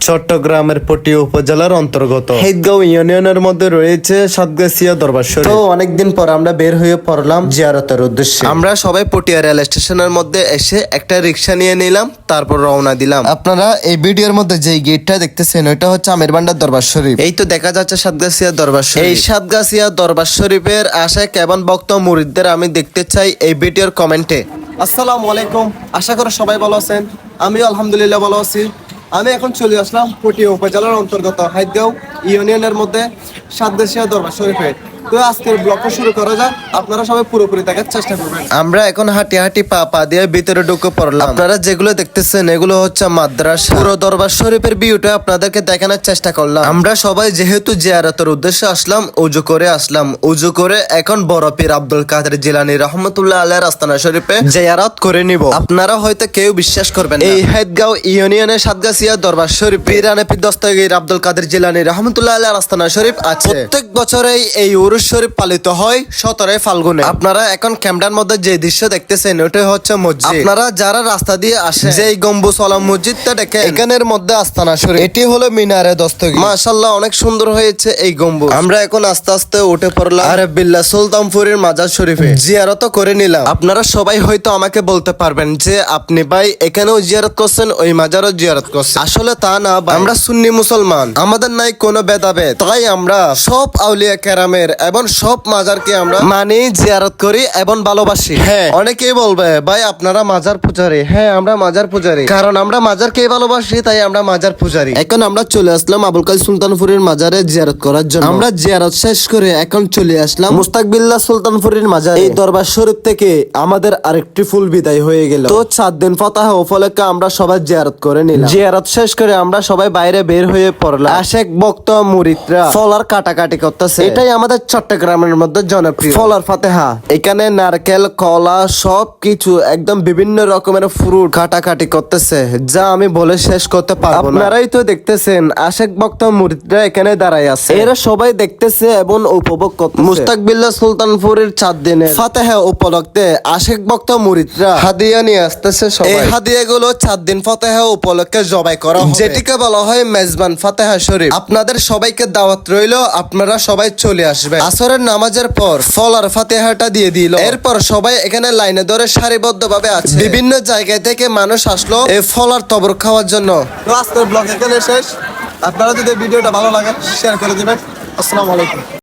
চট্টগ্রামের পটিয়া উপজেলার অন্তর্গত হেদগাঁও ইউনিয়নের মধ্যে রয়েছে সাতগাছিয়া দরবার শরীফ। তো অনেকদিন পর আমরা বের হয়ে পড়লাম জিয়ারতের উদ্দেশ্যে। আমরা সবাই পটিয়া রেল স্টেশনের মধ্যে এসে একটা রিক্সা নিয়ে নিলাম, তারপর রওনা দিলাম। আপনারা এই ভিডিওর মধ্যে যে গেটটা দেখতেছেন ওইটা হচ্ছে আমির বান্ডার দরবার শরীফ। এই তো দেখা যাচ্ছে সাতগাছিয়া দরবার শরীফ। এই সাতগাছিয়া দরবার শরীফের আশায় কেবন ভক্ত মুরিদদের আমি দেখতে চাই এই ভিডিওর কমেন্টে। আসসালামু আলাইকুম, আশা করি সবাই ভালো আছেন। আমি আলহামদুলিল্লাহ ভালো আছি। আমি এখন চলে আসলাম পটিয়া উপজেলার অন্তর্গত হেদগাঁও ইউনিয়নের মধ্যে সাতগাছিয়া দরবার শরীফে। তো আজকের ব্লগটা শুরু করা যাক, আপনারা সবাই পুরোপুরি দেখার চেষ্টা করবেন। আমরা এখন হাঁটি হাঁটি পা দিয়ে ভিতরে ঢুকে পড়লাম। আপনারা যেগুলো দেখতেছেন এগুলো হচ্ছে মাদ্রাসা। পুরো দরবার শরীফের ভিউটা আপনাদেরকে দেখানোর চেষ্টা করলাম। আমরা সবাই যেহেতু জিয়ারতের উদ্দেশ্যে আসলাম, উজু করে আসলাম। উজু করে এখন বড় পীর আব্দুল কাদের জিলানী রহমতুল্লাহ আলাইহির আস্তানা শরীফে জিয়ারত করে নিব। আপনারা হয়তো কেউ বিশ্বাস করবেন না, এই হেদগাঁও ইউনিয়নের সাতগাছিয়া দরবার শরীফ পীরানে পীর দস্তগীর আব্দুল কাদের জিলানী রহমতুল্লাহ আলাইহির আস্তানা শরীফ আছে। প্রত্যেক বছরেই এই শরীফ পালিত হয় 17 ফাল্গুনে। আপনারা এখন ক্যামেরার মধ্যে যে দৃশ্য দেখতেছেন ওটাই হচ্ছে মসজিদ। আপনারা যারা রাস্তা দিয়ে আসেন যে গম্বুজ ওয়ালা মসজিদটা দেখেন, এখানের মধ্যে আস্তানা শরীফ। এটি হলো মিনারে দস্তগীর। মাশাআল্লাহ অনেক সুন্দর হয়েছে এই গম্বুজ। আমরা এখন আস্তে আস্তে উঠে পড়লাম আরে বিল্লাহ সুলতানপুরের মাজার শরীফে। জিয়ারত করে নিলাম। আপনারা সবাই হয়তো আমাকে বলতে পারবেন যে আপনি ভাই এখানেও জিয়ারত করছেন ওই মাজারও জিয়ারত করছেন। আসলে তা না ভাই, আমরা সুন্নি মুসলমান, আমাদের নাই কোনো ভেদাভেদ। তাই আমরা সব আউলিয়া কেরামের এবং সব মাজারকে আমরা মানি, জিয়ারত করি এবং ভালোবাসি। হ্যাঁ, অনেকেই বলবে ভাই আপনারা মাজার পূজারী। হ্যাঁ, আমরা মাজার পূজারী, কারণ আমরা মাজারকে ভালোবাসি, তাই আমরা মাজার পূজারী। এখন আমরা চলে আসলাম আবুল কাদের সুলতানপুরের মাজারে জিয়ারত করার জন্য। আমরা জিয়ারত শেষ করে এখন চলে আসলাম মুস্তাকবিল্লাহ সুলতানপুরের মাজারে। এই দরবার শরীফ থেকে আমাদের আরেকটি ফুল বিদায় হয়ে গেল। তো 4 দিন ফাতাহ উপলক্ষে আমরা সবাই জিয়ারত করে নিলাম। জিয়ারত শেষ করে আমরা সবাই বাইরে বের হয়ে পড়লাম। আশেক ভক্ত মুরিদরা ফলার কাটাকাটি করতেছে। এটাই আমাদের চট্টগ্রামের মধ্যে জনপ্রিয় ফলার ফাতেহা। এখানে নারকেল, কলা সবকিছু একদম বিভিন্ন রকমের ফ্রুট কাটাকাটি করতেছে, যা আমি বলে শেষ করতে পারবো না। আপনারাই তো দেখতেছেন আশেক ভক্ত মুরিদরা এখানে দাঁড়ায় আছে। এরা সবাই দেখতেছে এবং উপভোগ করতেছে। মুস্তাকবিল্লাহ সুলতানপুরের 4 দিনের ফাতেহা উপলক্ষে আশেক ভক্ত মুরিদরা হাদিয়া নিয়ে আসতেছে। এই হাদিয়াগুলো 4 দিন ফাতেহা উপলক্ষে জবাই করা হবে, যেটিকে বলা হয় মেজবান ফাতেহা শরীফ। আপনাদের সবাইকে দাওয়াত রইল, আপনারা সবাই চলে আসবেন। আসরের নামাজের পর ফলার ফাতেহাটা দিয়ে দিল। এরপর সবাই এখানে লাইনে ধরে সারিবদ্ধ ভাবে আছে। বিভিন্ন জায়গা থেকে মানুষ আসলো এই ফলার তবর খাওয়ার জন্য। তো আজকের ব্লগ এখানে শেষ। আপনারা যদি ভিডিওটা ভালো লাগে শেয়ার করে দিবেন। আসসালামু আলাইকুম।